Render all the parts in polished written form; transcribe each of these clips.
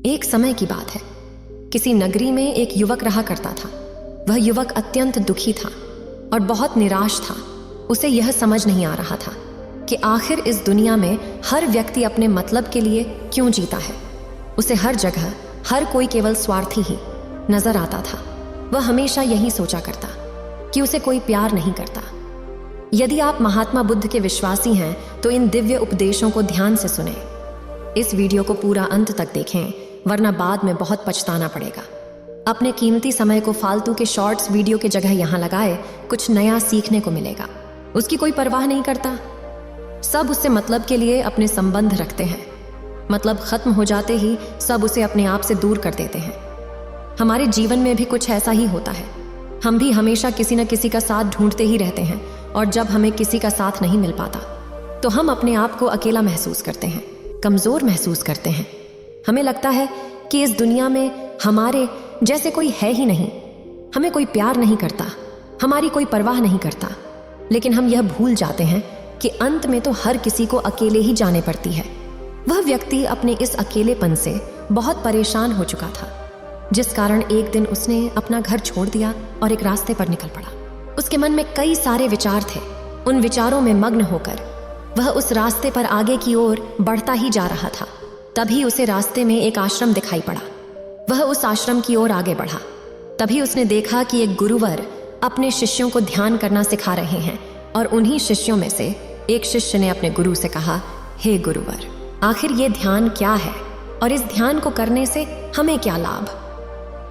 एक समय की बात है। किसी नगरी में एक युवक रहा करता था। वह युवक अत्यंत दुखी था और बहुत निराश था। उसे यह समझ नहीं आ रहा था कि आखिर इस दुनिया में हर व्यक्ति अपने मतलब के लिए क्यों जीता है। उसे हर जगह हर कोई केवल स्वार्थी ही नजर आता था। वह हमेशा यही सोचा करता कि उसे कोई प्यार नहीं करता। यदि आप महात्मा बुद्ध के विश्वासी हैं तो इन दिव्य उपदेशों को ध्यान से सुनें। इस वीडियो को पूरा अंत तक देखें, वरना बाद में बहुत पछताना पड़ेगा। अपने कीमती समय को फालतू के शॉर्ट्स वीडियो के जगह यहाँ लगाए, कुछ नया सीखने को मिलेगा। उसकी कोई परवाह नहीं करता। सब उससे मतलब के लिए अपने संबंध रखते हैं। मतलब खत्म हो जाते ही सब उसे अपने आप से दूर कर देते हैं। हमारे जीवन में भी कुछ ऐसा ही होता है। हम भी हमेशा किसी न किसी का साथ ढूंढते ही रहते हैं, और जब हमें किसी का साथ नहीं मिल पाता तो हम अपने आप को अकेला महसूस करते हैं, कमजोर महसूस करते हैं। हमें लगता है कि इस दुनिया में हमारे जैसे कोई है ही नहीं। हमें कोई प्यार नहीं करता, हमारी कोई परवाह नहीं करता। लेकिन हम यह भूल जाते हैं कि अंत में तो हर किसी को अकेले ही जाने पड़ती है। वह व्यक्ति अपने इस अकेलेपन से बहुत परेशान हो चुका था, जिस कारण एक दिन उसने अपना घर छोड़ दिया और एक रास्ते पर निकल पड़ा। उसके मन में कई सारे विचार थे। उन विचारों में मग्न होकर वह उस रास्ते पर आगे की ओर बढ़ता ही जा रहा था। तभी उसे रास्ते में एक आश्रम दिखाई पड़ा। वह उस आश्रम की ओर आगे बढ़ा। तभी उसने देखा कि एक गुरुवर अपने शिष्यों को ध्यान करना सिखा रहे हैं, और उन्हीं शिष्यों में से एक शिष्य ने अपने गुरु से कहा, हे गुरुवर, आखिर ये ध्यान क्या है और इस ध्यान को करने से हमें क्या लाभ?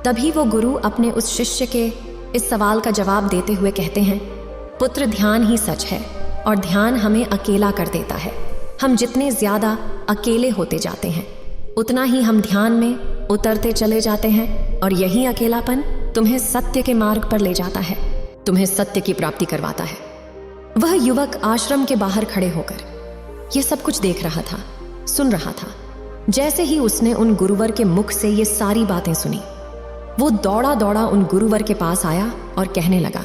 तभी वो गुरु अपने उस शिष्य के इस सवाल का जवाब देते हुए कहते हैं, पुत्र, ध्यान ही सच है और ध्यान हमें अकेला कर देता है। हम जितने ज्यादा अकेले होते जाते हैं उतना ही हम ध्यान में उतरते चले जाते हैं, और यही अकेलापन तुम्हें सत्य के मार्ग पर ले जाता है, तुम्हें सत्य की प्राप्ति करवाता है। वह युवक आश्रम के बाहर खड़े होकर यह सब कुछ देख रहा था, सुन रहा था। जैसे ही उसने उन गुरुवर के मुख से ये सारी बातें सुनी, वो दौड़ा दौड़ा उन गुरुवर के पास आया और कहने लगा,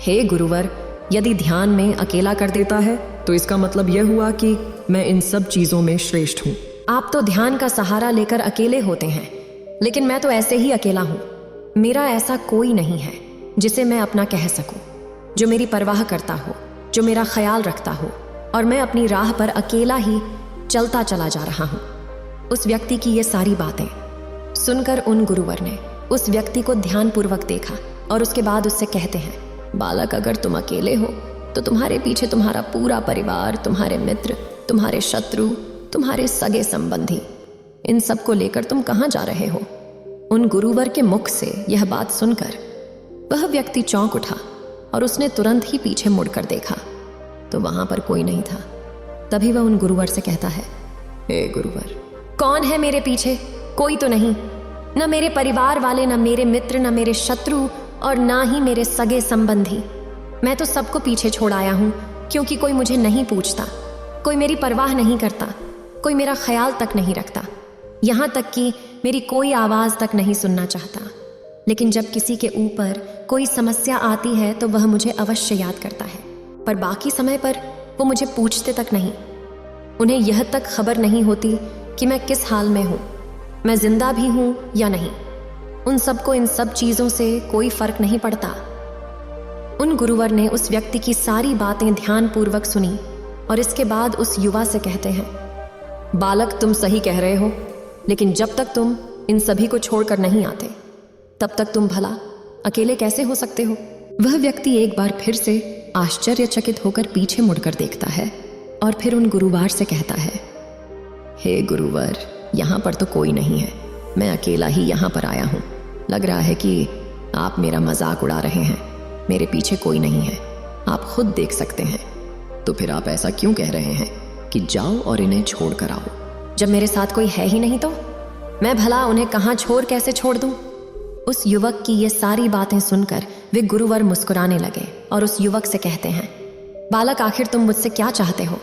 हे गुरुवर, यदि ध्यान में अकेला कर देता है तो इसका मतलब यह हुआ कि मैं इन सब चीजों में श्रेष्ठ हूँ। आप तो ध्यान का सहारा लेकर अकेले होते हैं, लेकिन मैं तो ऐसे ही अकेला हूँ। मेरा ऐसा कोई नहीं है जिसे मैं अपना कह सकूं, जो मेरी परवाह करता हो, जो मेरा ख्याल रखता हो, और मैं अपनी राह पर अकेला ही चलता चला जा रहा हूँ। उस व्यक्ति की ये सारी बातें सुनकर उन गुरुवर ने उस व्यक्ति को ध्यानपूर्वक देखा और उसके बाद उससे कहते हैं, बालक, अगर तुम अकेले हो तो तुम्हारे पीछे तुम्हारा पूरा परिवार, तुम्हारे मित्र, तुम्हारे शत्रु, तुम्हारे सगे संबंधी, इन सब को लेकर तुम कहाँ जा रहे हो? उन गुरुवर के मुख से यह बात सुनकर वह व्यक्ति चौंक उठा और उसने तुरंत ही पीछे मुड़कर देखा तो वहां पर कोई नहीं था। तभी वह उन गुरुवर से कहता है, हे गुरुवर, कौन है मेरे पीछे? कोई तो नहीं। न मेरे परिवार वाले, न मेरे मित्र, न मेरे शत्रु, और ना ही मेरे सगे संबंधी। मैं तो सबको पीछे छोड़ आया हूँ, क्योंकि कोई मुझे नहीं पूछता, कोई मेरी परवाह नहीं करता, कोई मेरा ख्याल तक नहीं रखता, यहाँ तक कि मेरी कोई आवाज़ तक नहीं सुनना चाहता। लेकिन जब किसी के ऊपर कोई समस्या आती है तो वह मुझे अवश्य याद करता है, पर बाकी समय पर वो मुझे पूछते तक नहीं। उन्हें यह तक खबर नहीं होती कि मैं किस हाल में हूँ, मैं जिंदा भी हूँ या नहीं। उन सबको इन सब चीज़ों से कोई फर्क नहीं पड़ता। उन गुरुवर ने उस व्यक्ति की सारी बातें ध्यानपूर्वक सुनी और इसके बाद उस युवा से कहते हैं, बालक, तुम सही कह रहे हो, लेकिन जब तक तुम इन सभी को छोड़कर नहीं आते तब तक तुम भला अकेले कैसे हो सकते हो? वह व्यक्ति एक बार फिर से आश्चर्यचकित होकर पीछे मुड़कर देखता है और फिर उन गुरुवार से कहता है, हे गुरुवर, यहाँ पर तो कोई नहीं है, मैं अकेला ही यहाँ पर आया हूँ। लग रहा है कि आप मेरा मजाक उड़ा रहे हैं। मेरे पीछे कोई नहीं है, आप खुद देख सकते हैं। तो फिर आप ऐसा क्यों कह रहे हैं कि जाओ और इन्हें छोड़ कर आओ? जब मेरे साथ कोई है ही नहीं तो मैं भला उन्हें कहाँ छोड़ कैसे छोड़ दूँ? उस युवक की ये सारी बातें सुनकर वे गुरुवर मुस्कुराने लगे और उस युवक से कहते हैं, बालक, आखिर तुम मुझसे क्या चाहते हो?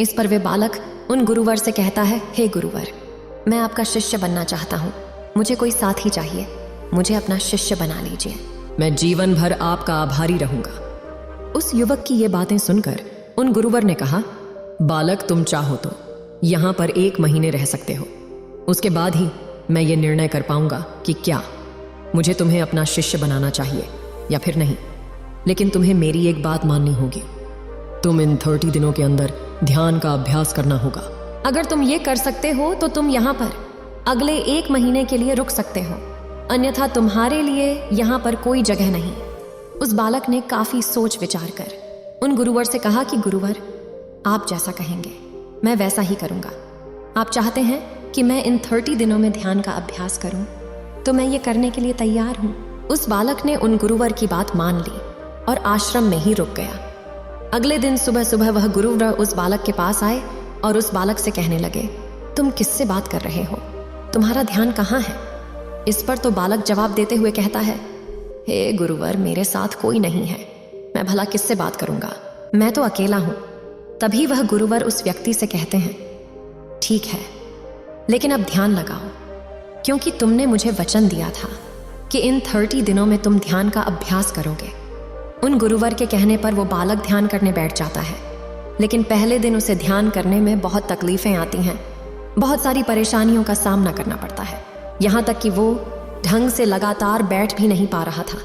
इस पर वे बालक उन गुरुवर से कहता है, हे गुरुवर, मैं आपका शिष्य बनना चाहता हूँ, मुझे कोई साथी चाहिए, मुझे अपना शिष्य बना लीजिए, मैं जीवन भर आपका आभारी रहूंगा। उस युवक की ये बातें सुनकर उन गुरुवर ने कहा, बालक, तुम चाहो तो यहाँ पर 1 महीने रह सकते हो, उसके बाद ही मैं ये निर्णय कर पाऊंगा कि क्या मुझे तुम्हें अपना शिष्य बनाना चाहिए या फिर नहीं। लेकिन तुम्हें मेरी एक बात माननी होगी, तुम इन 30 दिनों के अंदर ध्यान का अभ्यास करना होगा। अगर तुम ये कर सकते हो तो तुम यहाँ पर अगले 1 महीने के लिए रुक सकते हो, अन्यथा तुम्हारे लिए यहाँ पर कोई जगह नहीं। उस बालक ने काफी सोच विचार कर उन गुरुवर से कहा कि गुरुवर, आप जैसा कहेंगे मैं वैसा ही करूँगा। आप चाहते हैं कि मैं इन 30 दिनों में ध्यान का अभ्यास करूँ तो मैं ये करने के लिए तैयार हूँ। उस बालक ने उन गुरुवर की बात मान ली और आश्रम में ही रुक गया। अगले दिन सुबह सुबह वह गुरुवर उस बालक के पास आए और उस बालक से कहने लगे, तुम किससे बात कर रहे हो? तुम्हारा ध्यान कहाँ है? इस पर तो बालक जवाब देते हुए कहता है, हे गुरुवर, मेरे साथ कोई नहीं है, मैं भला किससे बात करूंगा, मैं तो अकेला हूं। तभी वह गुरुवर उस व्यक्ति से कहते हैं, ठीक है, लेकिन अब ध्यान लगाओ, क्योंकि तुमने मुझे वचन दिया था कि इन 30 दिनों में तुम ध्यान का अभ्यास करोगे। उन गुरुवर के कहने पर वो बालक ध्यान करने बैठ जाता है, लेकिन पहले दिन उसे ध्यान करने में बहुत तकलीफें आती हैं, बहुत सारी परेशानियों का सामना करना पड़ता है। यहाँ तक कि वो ढंग से लगातार बैठ भी नहीं पा रहा था।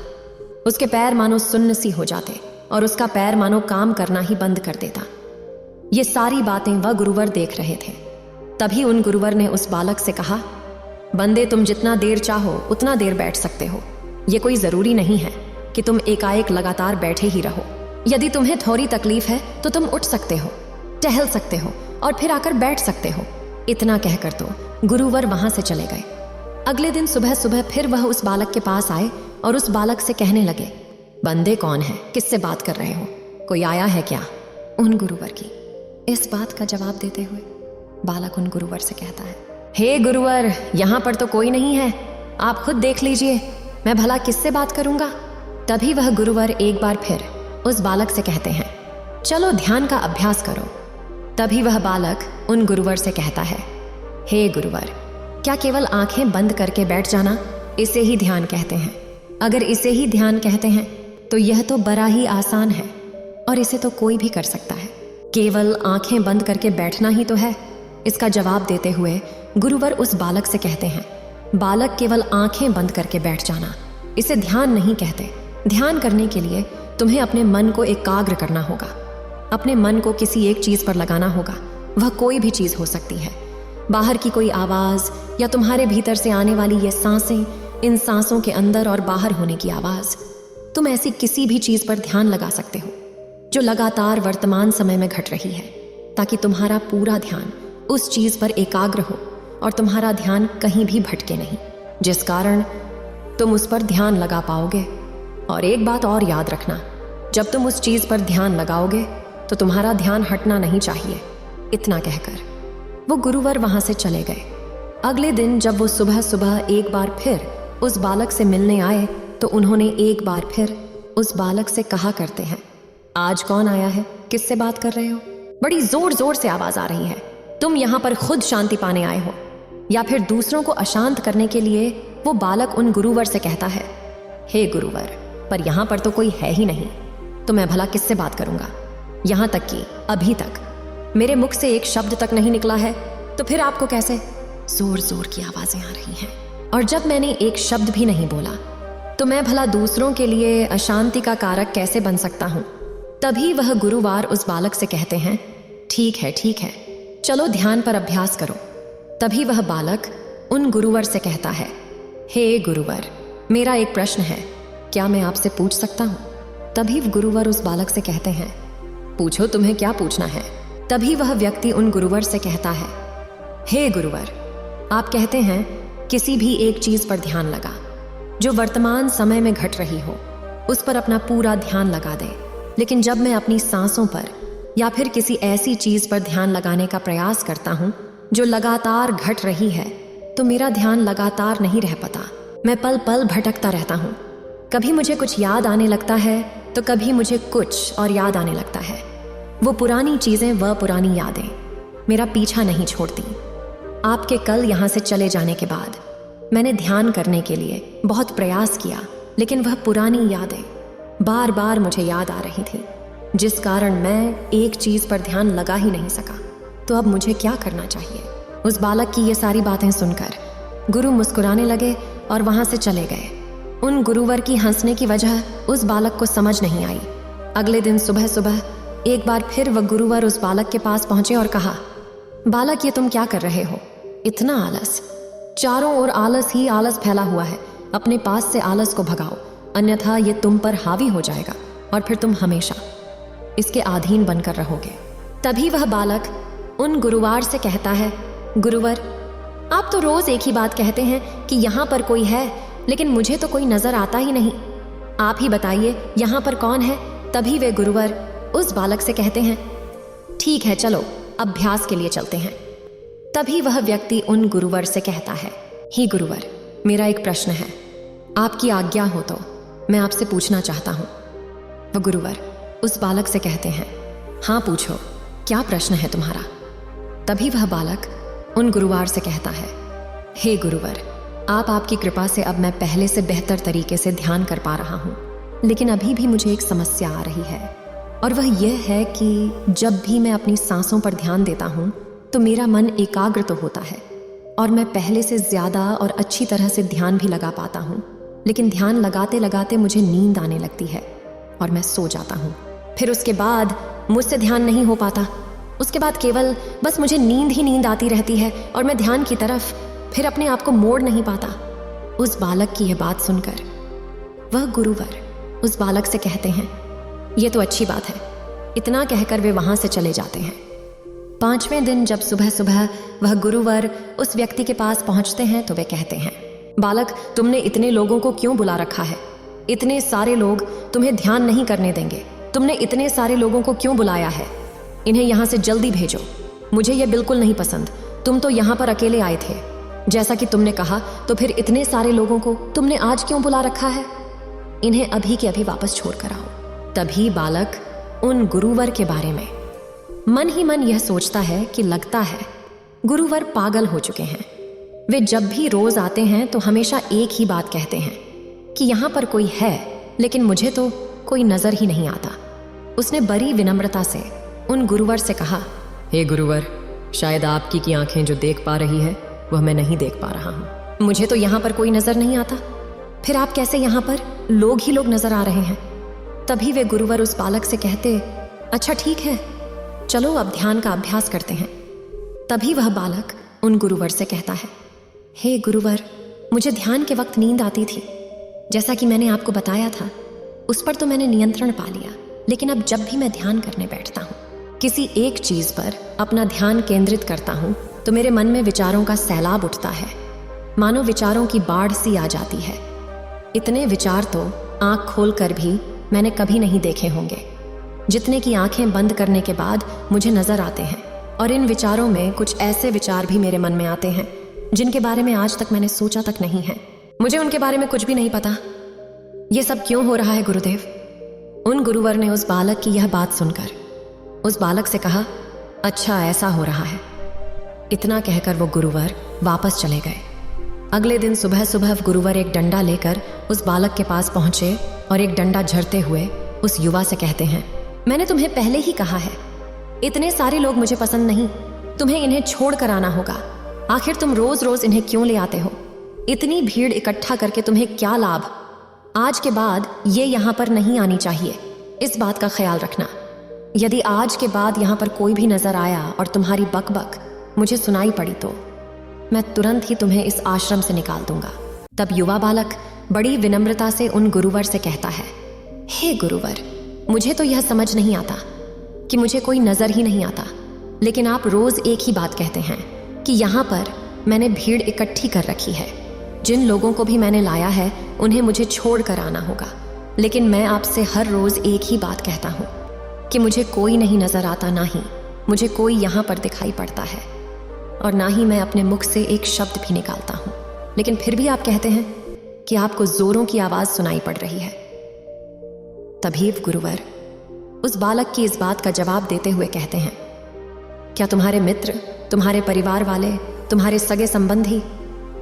उसके पैर मानो सुन्न सी हो जाते और उसका पैर मानो काम करना ही बंद कर देता। ये सारी बातें वह गुरुवर देख रहे थे। तभी उन गुरुवर ने उस बालक से कहा, बंदे, तुम जितना देर चाहो उतना देर बैठ सकते हो। ये कोई जरूरी नहीं है कि तुम एकाएक लगातार बैठे ही रहो। यदि तुम्हें थोड़ी तकलीफ है तो तुम उठ सकते हो, टहल सकते हो और फिर आकर बैठ सकते हो। इतना कहकर तो गुरुवर वहां से चले गए। अगले दिन सुबह सुबह फिर वह उस बालक के पास आए और उस बालक से कहने लगे, बंदे कौन है, किससे बात कर रहे हो, कोई आया है क्या? उन गुरुवर की इस बात का जवाब देते हुए बालक उन गुरुवर से कहता है, हे गुरुवर, यहाँ पर तो कोई नहीं है, आप खुद देख लीजिए, मैं भला किससे बात करूंगा? तभी वह गुरुवर एक बार फिर उस बालक से कहते हैं, चलो ध्यान का अभ्यास करो। तभी वह बालक उन गुरुवर से कहता है, हे गुरुवर, क्या केवल आंखें बंद करके बैठ जाना, इसे ही ध्यान कहते हैं? अगर इसे ही ध्यान कहते हैं तो यह तो बड़ा ही आसान है और इसे तो कोई भी कर सकता है। केवल आंखें बंद करके बैठना ही तो है। इसका जवाब देते हुए गुरुवर उस बालक से कहते हैं, बालक, केवल आंखें बंद करके बैठ जाना, इसे ध्यान नहीं कहते। ध्यान करने के लिए तुम्हें अपने मन को एकाग्र करना होगा, अपने मन को किसी एक चीज पर लगाना होगा। वह कोई भी चीज हो सकती है, बाहर की कोई आवाज या तुम्हारे भीतर से आने वाली ये सांसें, इन सांसों के अंदर और बाहर होने की आवाज। तुम ऐसी किसी भी चीज पर ध्यान लगा सकते हो जो लगातार वर्तमान समय में घट रही है, ताकि तुम्हारा पूरा ध्यान उस चीज पर एकाग्र हो और तुम्हारा ध्यान कहीं भी भटके नहीं, जिस कारण तुम उस पर ध्यान लगा पाओगे। और एक बात और याद रखना, जब तुम उस चीज पर ध्यान लगाओगे तो तुम्हारा ध्यान हटना नहीं चाहिए। इतना कहकर वो गुरुवर वहां से चले गए। अगले दिन जब वो सुबह सुबह एक बार फिर उस बालक से मिलने आए तो उन्होंने एक बार फिर उस बालक से कहा करते हैं, आज कौन आया है, किससे बात कर रहे हो? बड़ी जोर जोर से आवाज आ रही है। तुम यहाँ पर खुद शांति पाने आए हो या फिर दूसरों को अशांत करने के लिए? वो बालक उन गुरुवर से कहता है, हे गुरुवर, पर यहाँ पर तो कोई है ही नहीं, तो मैं भला किससे बात करूंगा? यहाँ तक कि अभी तक मेरे मुख से एक शब्द तक नहीं निकला है, तो फिर आपको कैसे? जोर जोर की आवाजें आ रही हैं, और जब मैंने एक शब्द भी नहीं बोला तो मैं भला दूसरों के लिए अशांति का कारक कैसे बन सकता हूं? तभी वह गुरुवार उस बालक से कहते हैं, ठीक है, चलो ध्यान पर अभ्यास करो। तभी वह बालक उन गुरुवर से कहता है, हे गुरुवर, मेरा एक प्रश्न है, क्या मैं आपसे पूछ सकता हूं? तभी गुरुवर उस बालक से कहते हैं, पूछो, तुम्हें क्या पूछना है? तभी वह व्यक्ति उन गुरुवर से कहता है, हे गुरुवर, आप कहते हैं किसी भी एक चीज पर ध्यान लगा जो वर्तमान समय में घट रही हो, उस पर अपना पूरा ध्यान लगा दे। लेकिन जब मैं अपनी सांसों पर या फिर किसी ऐसी चीज पर ध्यान लगाने का प्रयास करता हूं जो लगातार घट रही है, तो मेरा ध्यान लगातार नहीं रह पाता। मैं पल पल भटकता रहता हूं। कभी मुझे कुछ याद आने लगता है तो कभी मुझे कुछ और याद आने लगता है। वो पुरानी चीजें, वह पुरानी यादें मेरा पीछा नहीं छोड़ती। आपके कल यहाँ से चले जाने के बाद मैंने ध्यान करने के लिए बहुत प्रयास किया, लेकिन वह पुरानी यादें बार बार मुझे याद आ रही थी, जिस कारण मैं एक चीज पर ध्यान लगा ही नहीं सका। तो अब मुझे क्या करना चाहिए? उस बालक की ये सारी बातें सुनकर गुरु मुस्कुराने लगे और वहां से चले गए। उन गुरुवर की हंसने की वजह उस बालक को समझ नहीं आई। अगले दिन सुबह सुबह एक बार फिर वह गुरुवर उस बालक के पास पहुंचे और कहा, बालक, ये तुम क्या कर रहे हो? इतना आलस, चारों ओर आलस ही आलस फैला हुआ है। अपने पास से आलस को भगाओ, अन्यथा ये तुम पर हावी हो जाएगा और फिर तुम हमेशा इसके अधीन बनकर रहोगे। तभी वह बालक उन गुरुवार से कहता है, गुरुवर, आप तो रोज एक ही बात कहते हैं कि यहाँ पर कोई है, लेकिन मुझे तो कोई नजर आता ही नहीं। आप ही बताइए यहाँ पर कौन है? तभी वे गुरुवर उस बालक से कहते हैं, ठीक है, चलो अभ्यास के लिए चलते हैं। तभी वह व्यक्ति उन गुरुवर से कहता है, हे गुरुवर, मेरा एक प्रश्न है, आपकी आज्ञा हो तो मैं आपसे पूछना चाहता हूँ। वह गुरुवर उस बालक से कहते हैं, हाँ पूछो, क्या प्रश्न है तुम्हारा? तभी वह बालक उन गुरुवार से कहता है, हे गुरुवर, आपकी कृपा से अब मैं पहले से बेहतर तरीके से ध्यान कर पा रहा हूँ, लेकिन अभी भी मुझे एक समस्या आ रही है, और वह यह है कि जब भी मैं अपनी सांसों पर ध्यान देता हूँ तो मेरा मन एकाग्र तो होता है और मैं पहले से ज़्यादा और अच्छी तरह से ध्यान भी लगा पाता हूँ, लेकिन ध्यान लगाते लगाते मुझे नींद आने लगती है और मैं सो जाता हूँ। फिर उसके बाद मुझसे ध्यान नहीं हो पाता। उसके बाद केवल बस मुझे नींद ही नींद आती रहती है और मैं ध्यान की तरफ फिर अपने आप को मोड़ नहीं पाता। उस बालक की यह बात सुनकर वह गुरुवर उस बालक से कहते हैं, ये तो अच्छी बात है। इतना कहकर वे वहां से चले जाते हैं। 5वें दिन जब सुबह सुबह वह गुरुवर उस व्यक्ति के पास पहुंचते हैं तो वे कहते हैं, बालक, तुमने इतने लोगों को क्यों बुला रखा है? इतने सारे लोग तुम्हें ध्यान नहीं करने देंगे। तुमने इतने सारे लोगों को क्यों बुलाया है? इन्हें यहाँ से जल्दी भेजो। मुझे ये बिल्कुल नहीं पसंद। तुम तो यहाँ पर अकेले आए थे, जैसा कि तुमने कहा, तो फिर इतने सारे लोगों को तुमने आज क्यों बुला रखा है? इन्हें अभी के अभी वापस छोड़ कर आओ। तभी बालक उन गुरुवर के बारे में मन ही मन यह सोचता है कि लगता है गुरुवर पागल हो चुके हैं। वे जब भी रोज आते हैं तो हमेशा एक ही बात कहते हैं कि यहाँ पर कोई है, लेकिन मुझे तो कोई नजर ही नहीं आता। उसने बड़ी विनम्रता से उन गुरुवर से कहा, हे गुरुवर, शायद आपकी की आंखें जो देख पा रही है वह मैं नहीं देख पा रहा हूँ। मुझे तो यहाँ पर कोई नजर नहीं आता, फिर आप कैसे यहाँ पर लोग ही लोग नजर आ रहे हैं? तभी वे गुरुवर उस बालक से कहते, अच्छा ठीक है, चलो अब ध्यान का अभ्यास करते हैं। तभी वह बालक उन गुरुवर से कहता है, हे गुरुवर, मुझे ध्यान के वक्त नींद आती थी, जैसा कि मैंने आपको बताया था, उस पर तो मैंने नियंत्रण पा लिया, लेकिन अब जब भी मैं ध्यान करने बैठता हूँ, किसी एक चीज पर अपना ध्यान केंद्रित करता हूँ, तो मेरे मन में विचारों का सैलाब उठता है, मानो विचारों की बाढ़ सी आ जाती है। इतने विचार तो आंख खोल कर भी मैंने कभी नहीं देखे होंगे, जितने की आंखें बंद करने के बाद मुझे नजर आते हैं। और इन विचारों में कुछ ऐसे विचार भी मेरे मन में आते हैं जिनके बारे में आज तक मैंने सोचा तक नहीं है। मुझे उनके बारे में कुछ भी नहीं पता। ये सब क्यों हो रहा है गुरुदेव? उन गुरुवर ने उस बालक की यह बात सुनकर उस बालक से कहा, अच्छा ऐसा हो रहा है। इतना कहकर वो गुरुवर वापस चले गए। अगले दिन सुबह सुबह गुरुवर एक डंडा लेकर उस बालक के पास पहुंचे और एक डंडा झड़ते हुए उस युवा से कहते हैं, मैंने तुम्हें पहले ही कहा है, इतने सारे लोग मुझे पसंद नहीं, तुम्हें इन्हें छोड़ कर आना होगा। आखिर तुम रोज रोज इन्हें क्यों ले आते हो? इतनी भीड़ इकट्ठा करके तुम्हें क्या लाभ? आज के बाद ये यहाँ पर नहीं आनी चाहिए, इस बात का ख्याल रखना। यदि आज के बाद यहाँ पर कोई भी नजर आया और तुम्हारी बकबक मुझे सुनाई पड़ी तो मैं तुरंत ही तुम्हें इस आश्रम से निकाल दूंगा। तब युवा बालक बड़ी विनम्रता से उन गुरुवर से कहता है, हे गुरुवर, मुझे तो यह समझ नहीं आता कि मुझे कोई नजर ही नहीं आता, लेकिन आप रोज एक ही बात कहते हैं कि यहाँ पर मैंने भीड़ इकट्ठी कर रखी है, जिन लोगों को भी मैंने लाया है उन्हें मुझे छोड़ कर आना होगा। लेकिन मैं आपसे हर रोज एक ही बात कहता हूँ कि मुझे कोई नहीं नजर आता, ना ही मुझे कोई यहाँ पर दिखाई पड़ता है, और ना ही मैं अपने मुख से एक शब्द भी निकालता हूँ, लेकिन फिर भी आप कहते हैं कि आपको जोरों की आवाज सुनाई पड़ रही है। तभी गुरुवर उस बालक की इस बात का जवाब देते हुए कहते हैं, क्या तुम्हारे मित्र, तुम्हारे परिवार वाले, तुम्हारे सगे संबंधी,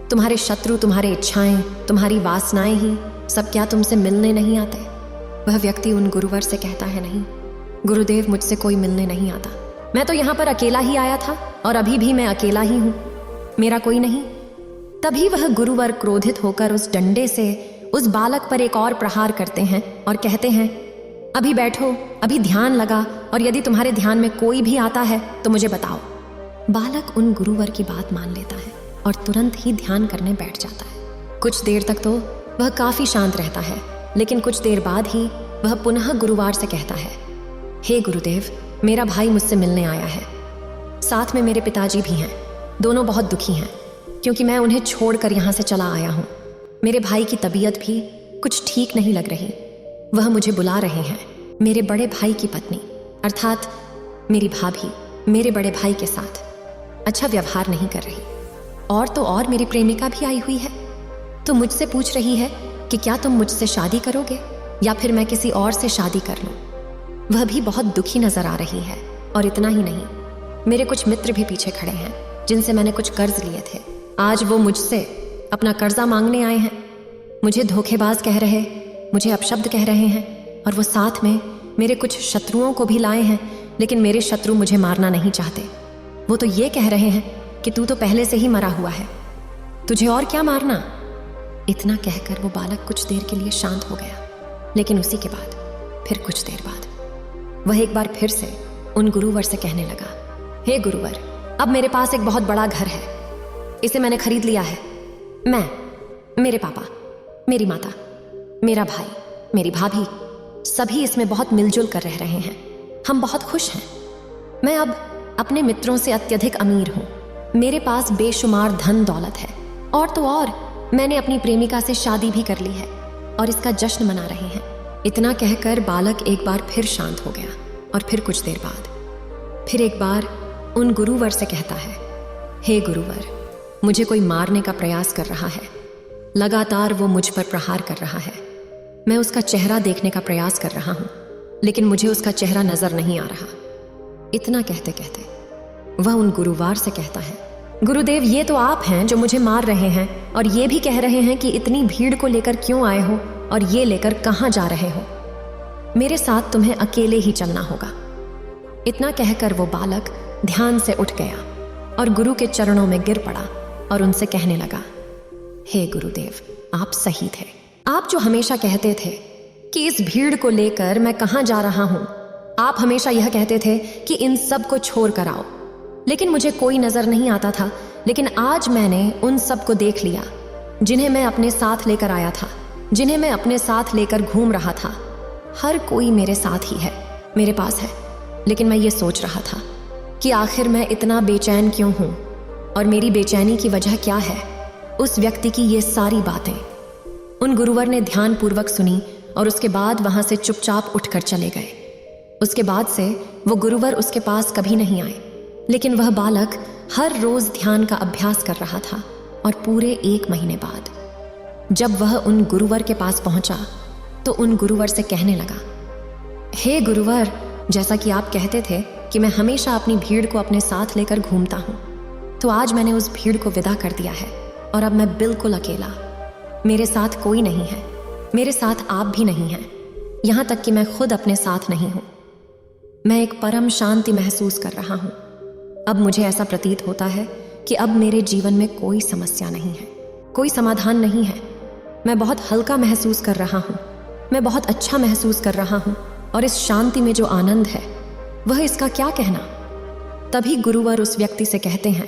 तुम्हारे शत्रु, तुम्हारे इच्छाएं, तुम्हारी वासनाएं ही सब क्या तुमसे मिलने नहीं आते? वह व्यक्ति उन गुरुवर से कहता है, नहीं गुरुदेव, मुझसे कोई मिलने नहीं आता। मैं तो यहाँ पर अकेला ही आया था और अभी भी मैं अकेला ही हूँ, मेरा कोई नहीं। तभी वह गुरुवर क्रोधित होकर उस डंडे से उस बालक पर एक और प्रहार करते हैं और कहते हैं, अभी बैठो, अभी ध्यान लगा, और यदि तुम्हारे ध्यान में कोई भी आता है तो मुझे बताओ। बालक उन गुरुवर की बात मान लेता है और तुरंत ही ध्यान करने बैठ जाता है। कुछ देर तक तो वह काफी शांत रहता है, लेकिन कुछ देर बाद ही वह पुनः गुरुवार से कहता है, हे गुरुदेव, मेरा भाई मुझसे मिलने आया है। साथ में मेरे पिताजी भी हैं। दोनों बहुत दुखी हैं क्योंकि मैं उन्हें छोड़कर यहाँ से चला आया हूँ। मेरे भाई की तबीयत भी कुछ ठीक नहीं लग रही। वह मुझे बुला रहे हैं। मेरे बड़े भाई की पत्नी अर्थात मेरी भाभी मेरे बड़े भाई के साथ अच्छा व्यवहार नहीं कर रही, और तो और मेरी प्रेमिका भी आई हुई है। तो मुझसे पूछ रही है कि क्या तुम मुझसे शादी करोगे या फिर मैं किसी और से शादी कर लूं। वह भी बहुत दुखी नजर आ रही है। और इतना ही नहीं, मेरे कुछ मित्र भी पीछे खड़े हैं जिनसे मैंने कुछ कर्ज लिए थे। आज वो मुझसे अपना कर्जा मांगने आए हैं। मुझे धोखेबाज कह रहे, मुझे अपशब्द कह रहे हैं, और वो साथ में मेरे कुछ शत्रुओं को भी लाए हैं। लेकिन मेरे शत्रु मुझे मारना नहीं चाहते। वो तो ये कह रहे हैं कि तू तो पहले से ही मरा हुआ है, तुझे और क्या मारना। इतना कहकर वो बालक कुछ देर के लिए शांत हो गया, लेकिन उसी के बाद फिर कुछ देर बाद वह एक बार फिर से उन गुरुवर से कहने लगा, हे गुरुवर, अब मेरे पास एक बहुत बड़ा घर है। इसे मैंने खरीद लिया है। मैं, मेरे पापा, मेरी माता, मेरा भाई, मेरी भाभी, सभी इसमें बहुत मिलजुल कर रह रहे हैं। हम बहुत खुश हैं। मैं अब अपने मित्रों से अत्यधिक अमीर हूँ। मेरे पास बेशुमार धन दौलत है, और तो और मैंने अपनी प्रेमिका से शादी भी कर ली है और इसका जश्न मना रहे हैं। इतना कहकर बालक एक बार फिर शांत हो गया, और फिर कुछ देर बाद फिर एक बार उन गुरुवर से कहता है, हे गुरुवर, मुझे कोई मारने का प्रयास कर रहा है। लगातार वो मुझ पर प्रहार कर रहा है। मैं उसका चेहरा देखने का प्रयास कर रहा हूं, लेकिन मुझे उसका चेहरा नजर नहीं आ रहा। इतना कहते कहते वह उन गुरुवार से कहता है, गुरुदेव, ये तो आप हैं जो मुझे मार रहे हैं, और ये भी कह रहे हैं कि इतनी भीड़ को लेकर क्यों आए हो और ये लेकर कहां जा रहे हो। मेरे साथ तुम्हें अकेले ही चलना होगा। इतना कहकर वो बालक ध्यान से उठ गया और गुरु के चरणों में गिर पड़ा और उनसे कहने लगा, हे गुरुदेव, आप सही थे। आप जो हमेशा कहते थे कि इस भीड़ को लेकर मैं कहां जा रहा हूं, आप हमेशा यह कहते थे कि इन सब को छोड़ कर आओ, लेकिन मुझे कोई नजर नहीं आता था। लेकिन आज मैंने उन सब को देख लिया जिन्हें मैं अपने साथ लेकर आया था, जिन्हें मैं अपने साथ लेकर घूम रहा था। हर कोई मेरे साथ ही है, मेरे पास है। लेकिन मैं ये सोच रहा था कि आखिर मैं इतना बेचैन क्यों हूं, और मेरी बेचैनी की वजह क्या है। उस व्यक्ति की ये सारी बातें उन गुरुवर ने ध्यानपूर्वक सुनी और उसके बाद वहां से चुपचाप उठकर चले गए। उसके बाद से वो गुरुवर उसके पास कभी नहीं आए। लेकिन वह बालक हर रोज ध्यान का अभ्यास कर रहा था, और पूरे 1 महीने बाद जब वह उन गुरुवर के पास पहुंचा तो उन गुरुवर से कहने लगा, हे गुरुवर, जैसा कि आप कहते थे कि मैं हमेशा अपनी भीड़ को अपने साथ लेकर घूमता हूं, तो आज मैंने उस भीड़ को विदा कर दिया है और अब मैं बिल्कुल अकेला। मेरे साथ कोई नहीं है, मेरे साथ आप भी नहीं हैं, यहां तक कि मैं खुद अपने साथ नहीं हूं। मैं एक परम शांति महसूस कर रहा हूं। अब मुझे ऐसा प्रतीत होता है कि अब मेरे जीवन में कोई समस्या नहीं है, कोई समाधान नहीं है। मैं बहुत हल्का महसूस कर रहा हूं, मैं बहुत अच्छा महसूस कर रहा हूं, और इस शांति में जो आनंद है वह इसका क्या कहना। तभी गुरुवर उस व्यक्ति से कहते हैं,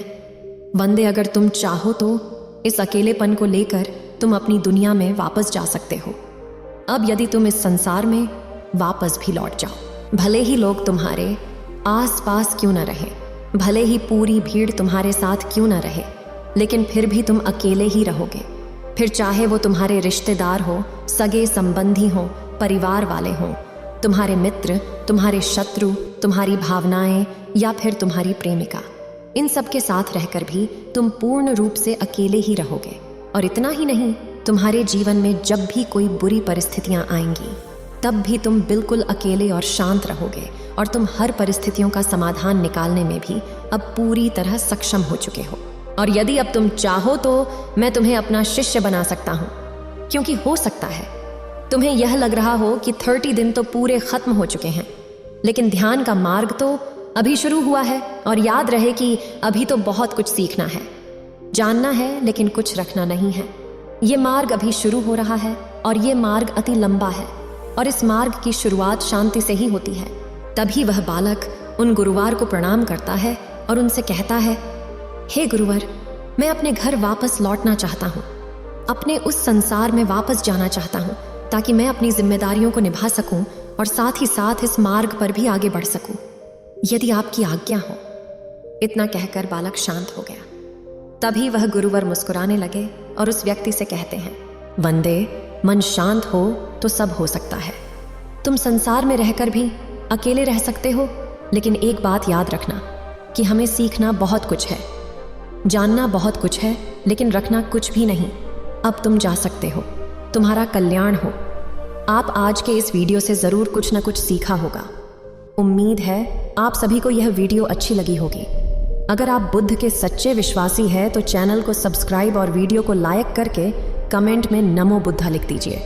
वंदे, अगर तुम चाहो तो इस अकेलेपन को लेकर तुम अपनी दुनिया में वापस जा सकते हो। अब यदि तुम इस संसार में वापस भी लौट जाओ, भले ही लोग तुम्हारे आस पास क्यों न रहे, भले ही पूरी भीड़ तुम्हारे साथ क्यों न रहे, लेकिन फिर भी तुम अकेले ही रहोगे। फिर चाहे वो तुम्हारे रिश्तेदार हो, सगे संबंधी हो, परिवार वाले हों, तुम्हारे मित्र, तुम्हारे शत्रु, तुम्हारी भावनाएं या फिर तुम्हारी प्रेमिका, इन सब के साथ रहकर भी तुम पूर्ण रूप से अकेले ही रहोगे। और इतना ही नहीं, तुम्हारे जीवन में जब भी कोई बुरी परिस्थितियां आएंगी तब भी तुम बिल्कुल अकेले और शांत रहोगे, और तुम हर परिस्थितियों का समाधान निकालने में भी अब पूरी तरह सक्षम हो चुके हो। और यदि अब तुम चाहो तो मैं तुम्हें अपना शिष्य बना सकता हूँ, क्योंकि हो सकता है तुम्हें यह लग रहा हो कि 30 दिन तो पूरे खत्म हो चुके हैं, लेकिन ध्यान का मार्ग तो अभी शुरू हुआ है। और याद रहे कि अभी तो बहुत कुछ सीखना है। जानना है लेकिन कुछ रखना नहीं है। ये मार्ग अभी शुरू हो रहा है और ये मार्ग अति लंबा है और इस मार्ग की शुरुआत शांति से ही होती है। तभी वह बालक उन गुरुवार को प्रणाम करता है और उनसे कहता है, हे गुरुवर, मैं अपने घर वापस लौटना चाहता हूँ, अपने उस संसार में वापस जाना चाहता हूँ ताकि मैं अपनी जिम्मेदारियों को निभा सकूं और साथ ही साथ इस मार्ग पर भी आगे बढ़ सकूं, यदि आपकी आज्ञा हो। इतना कहकर बालक शांत हो गया। तभी वह गुरुवर मुस्कुराने लगे और उस व्यक्ति से कहते हैं, वंदे, मन शांत हो तो सब हो सकता है। तुम संसार में रहकर भी अकेले रह सकते हो, लेकिन एक बात याद रखना कि हमें सीखना बहुत कुछ है, जानना बहुत कुछ है, लेकिन रखना कुछ भी नहीं। अब तुम जा सकते हो, तुम्हारा कल्याण हो। आप आज के इस वीडियो से ज़रूर कुछ न कुछ सीखा होगा। उम्मीद है आप सभी को यह वीडियो अच्छी लगी होगी। अगर आप बुद्ध के सच्चे विश्वासी हैं तो चैनल को सब्सक्राइब और वीडियो को लाइक करके कमेंट में नमो बुद्धा लिख दीजिए।